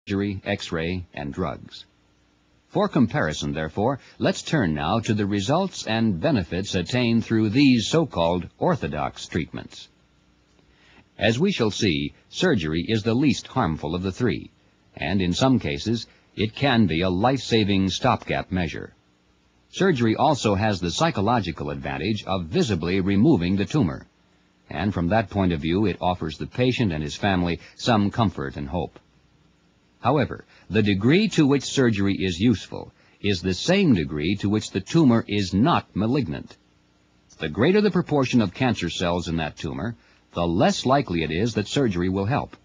surgery, X-ray, and drugs. For comparison, therefore, let's turn now to the results and benefits attained through these so-called orthodox treatments. As we shall see, surgery is the least harmful of the three, and in some cases, it can be a life-saving stopgap measure. Surgery also has the psychological advantage of visibly removing the tumor, and from that point of view, it offers the patient and his family some comfort and hope. However, the degree to which surgery is useful is the same degree to which the tumor is not malignant. The greater the proportion of cancer cells in that tumor, the less likely it is that surgery will help.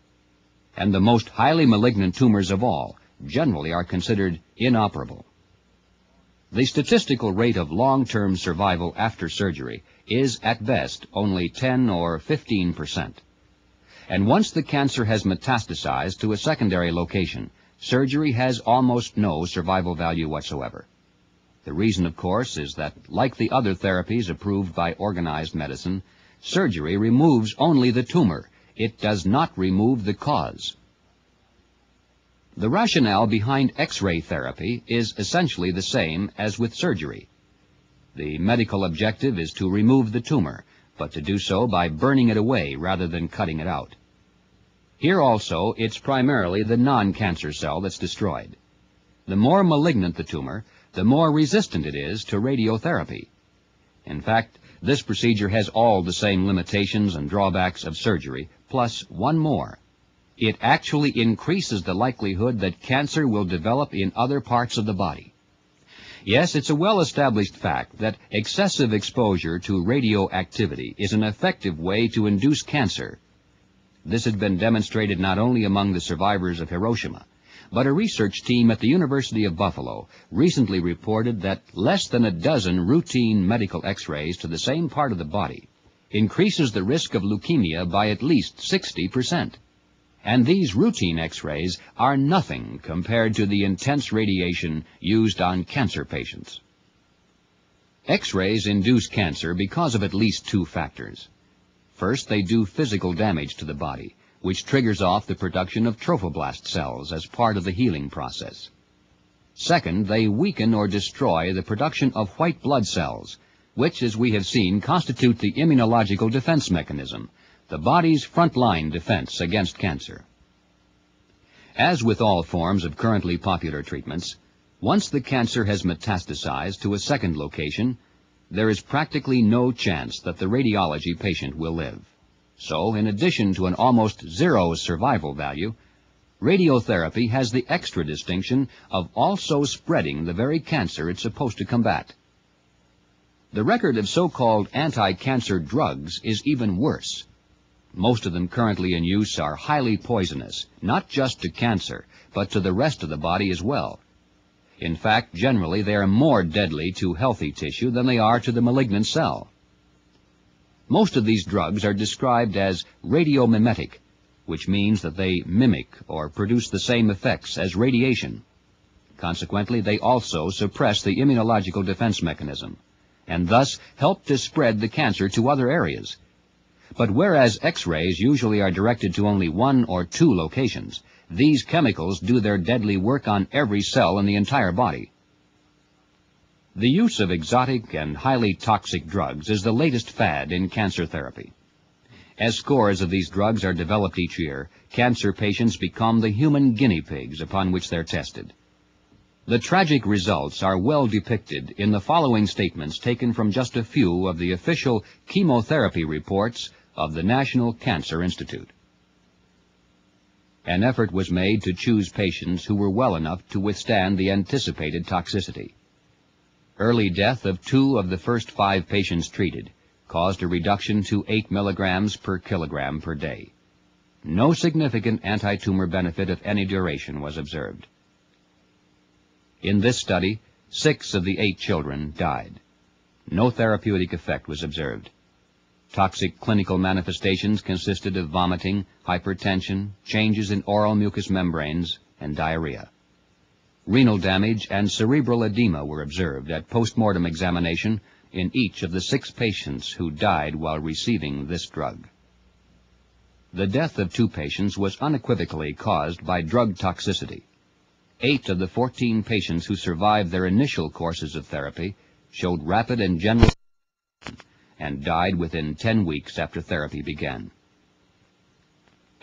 And the most highly malignant tumors of all generally are considered inoperable. The statistical rate of long-term survival after surgery is, at best, only 10 or 15%. And once the cancer has metastasized to a secondary location, surgery has almost no survival value whatsoever. The reason, of course, is that, like the other therapies approved by organized medicine, surgery removes only the tumor. It does not remove the cause. The rationale behind X-ray therapy is essentially the same as with surgery. The medical objective is to remove the tumor, but to do so by burning it away rather than cutting it out. Here also, it's primarily the non-cancer cell that's destroyed. The more malignant the tumor, the more resistant it is to radiotherapy. In fact, this procedure has all the same limitations and drawbacks of surgery, plus one more. It actually increases the likelihood that cancer will develop in other parts of the body. Yes, it's a well-established fact that excessive exposure to radioactivity is an effective way to induce cancer. This has been demonstrated not only among the survivors of Hiroshima, but a research team at the University of Buffalo recently reported that less than a dozen routine medical X-rays to the same part of the body increases the risk of leukemia by at least 60%. And these routine X-rays are nothing compared to the intense radiation used on cancer patients. X-rays induce cancer because of at least two factors. First, they do physical damage to the body, which triggers off the production of trophoblast cells as part of the healing process. Second, they weaken or destroy the production of white blood cells, which, as we have seen, constitute the immunological defense mechanism, the body's front-line defense against cancer. As with all forms of currently popular treatments, once the cancer has metastasized to a second location, there is practically no chance that the radiology patient will live. So, in addition to an almost zero survival value, radiotherapy has the extra distinction of also spreading the very cancer it's supposed to combat. The record of so-called anti-cancer drugs is even worse. Most of them currently in use are highly poisonous, not just to cancer, but to the rest of the body as well. In fact, generally they are more deadly to healthy tissue than they are to the malignant cell. Most of these drugs are described as radiomimetic, which means that they mimic or produce the same effects as radiation. Consequently, they also suppress the immunological defense mechanism, and thus help to spread the cancer to other areas. But whereas X-rays usually are directed to only one or two locations, these chemicals do their deadly work on every cell in the entire body. The use of exotic and highly toxic drugs is the latest fad in cancer therapy. As scores of these drugs are developed each year, cancer patients become the human guinea pigs upon which they're tested. The tragic results are well depicted in the following statements taken from just a few of the official chemotherapy reports of the National Cancer Institute. An effort was made to choose patients who were well enough to withstand the anticipated toxicity. Early death of 2 of the first 5 patients treated caused a reduction to 8 milligrams per kilogram per day. No significant anti-tumor benefit of any duration was observed. In this study, 6 of the 8 children died. No therapeutic effect was observed. Toxic clinical manifestations consisted of vomiting, hypertension, changes in oral mucous membranes, and diarrhea. Renal damage and cerebral edema were observed at post-mortem examination in each of the 6 patients who died while receiving this drug. The death of 2 patients was unequivocally caused by drug toxicity. 8 of the 14 patients who survived their initial courses of therapy showed rapid and general and died within 10 weeks after therapy began.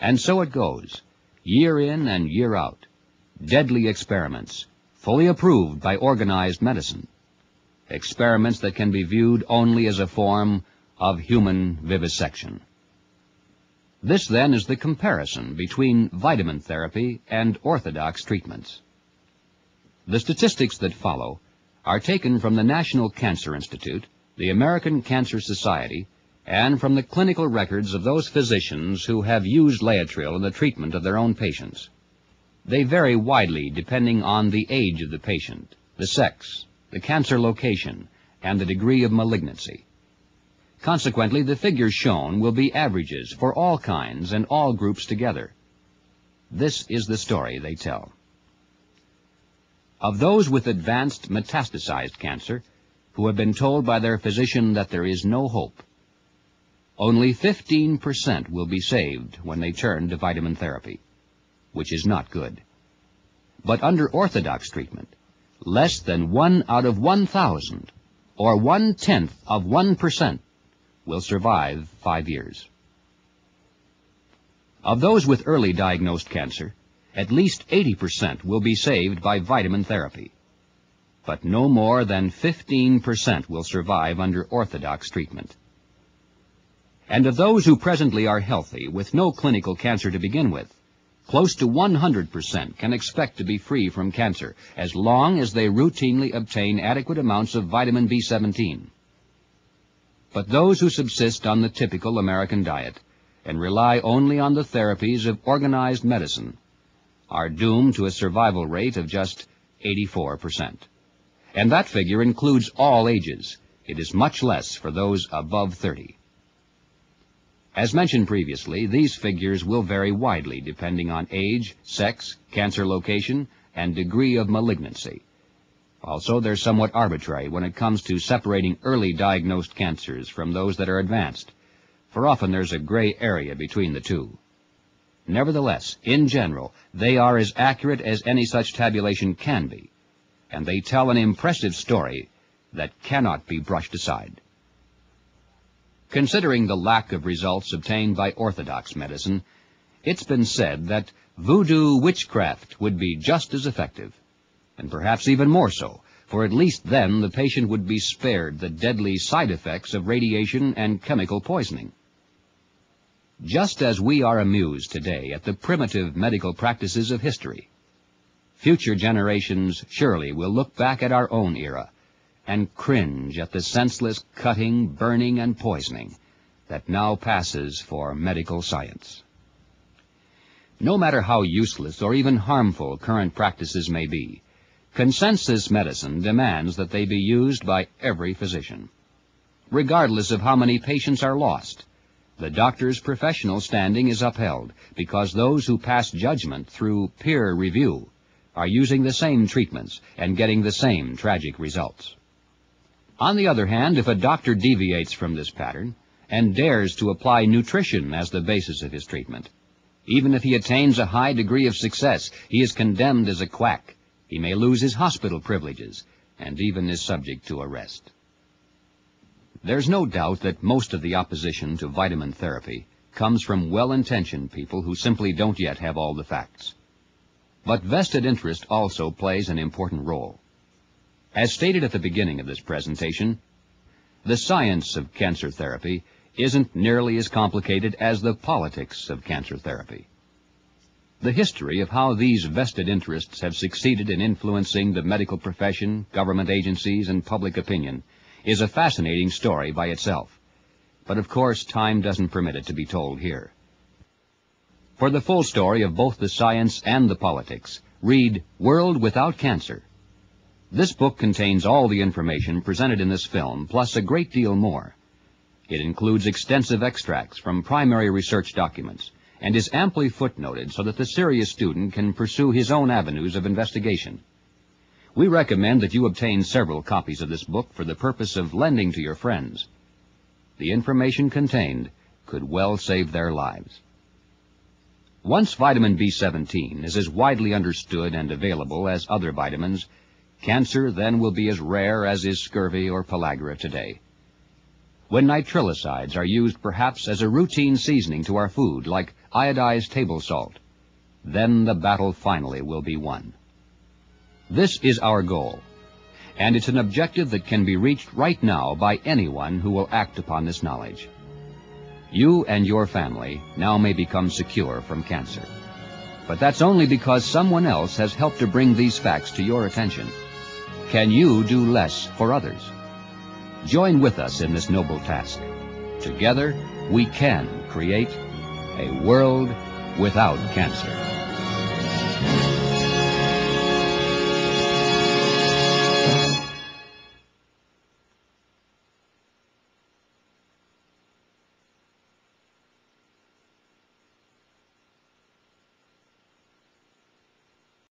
And so it goes, year in and year out. Deadly experiments, fully approved by organized medicine. Experiments that can be viewed only as a form of human vivisection. This, then, is the comparison between vitamin therapy and orthodox treatments. The statistics that follow are taken from the National Cancer Institute, the American Cancer Society, and from the clinical records of those physicians who have used Laetrile in the treatment of their own patients. They vary widely depending on the age of the patient, the sex, the cancer location, and the degree of malignancy. Consequently, the figures shown will be averages for all kinds and all groups together. This is the story they tell. Of those with advanced metastasized cancer who have been told by their physician that there is no hope, only 15% will be saved when they turn to vitamin therapy, which is not good. But under orthodox treatment, less than 1 out of 1,000, or 1/10 of 1%, will survive 5 years. Of those with early diagnosed cancer, at least 80% will be saved by vitamin therapy, but no more than 15% will survive under orthodox treatment. And of those who presently are healthy with no clinical cancer to begin with, close to 100% can expect to be free from cancer as long as they routinely obtain adequate amounts of vitamin B17. But those who subsist on the typical American diet and rely only on the therapies of organized medicine are doomed to a survival rate of just 84%. And that figure includes all ages. It is much less for those above 30. As mentioned previously, these figures will vary widely depending on age, sex, cancer location, and degree of malignancy. Also, they're somewhat arbitrary when it comes to separating early diagnosed cancers from those that are advanced, for often there's a gray area between the two. Nevertheless, in general, they are as accurate as any such tabulation can be, and they tell an impressive story that cannot be brushed aside. Considering the lack of results obtained by orthodox medicine, it's been said that voodoo witchcraft would be just as effective, and perhaps even more so, for at least then the patient would be spared the deadly side effects of radiation and chemical poisoning. Just as we are amused today at the primitive medical practices of history, future generations surely will look back at our own era and cringe at the senseless cutting, burning, and poisoning that now passes for medical science. No matter how useless or even harmful current practices may be, consensus medicine demands that they be used by every physician. Regardless of how many patients are lost, the doctor's professional standing is upheld because those who pass judgment through peer review are using the same treatments and getting the same tragic results. On the other hand, if a doctor deviates from this pattern and dares to apply nutrition as the basis of his treatment, even if he attains a high degree of success, he is condemned as a quack. He may lose his hospital privileges and even is subject to arrest. There's no doubt that most of the opposition to vitamin therapy comes from well-intentioned people who simply don't yet have all the facts. But vested interest also plays an important role. As stated at the beginning of this presentation, the science of cancer therapy isn't nearly as complicated as the politics of cancer therapy. The history of how these vested interests have succeeded in influencing the medical profession, government agencies, and public opinion is a fascinating story by itself. But of course, time doesn't permit it to be told here. For the full story of both the science and the politics, read World Without Cancer. This book contains all the information presented in this film, plus a great deal more. It includes extensive extracts from primary research documents, and is amply footnoted so that the serious student can pursue his own avenues of investigation. We recommend that you obtain several copies of this book for the purpose of lending to your friends. The information contained could well save their lives. Once vitamin B17 is as widely understood and available as other vitamins, cancer then will be as rare as is scurvy or pellagra today. When nitrilicides are used perhaps as a routine seasoning to our food, like iodized table salt, then the battle finally will be won. This is our goal, and it's an objective that can be reached right now by anyone who will act upon this knowledge. You and your family now may become secure from cancer. But that's only because someone else has helped to bring these facts to your attention. Can you do less for others? Join with us in this noble task. Together, we can create a world without cancer.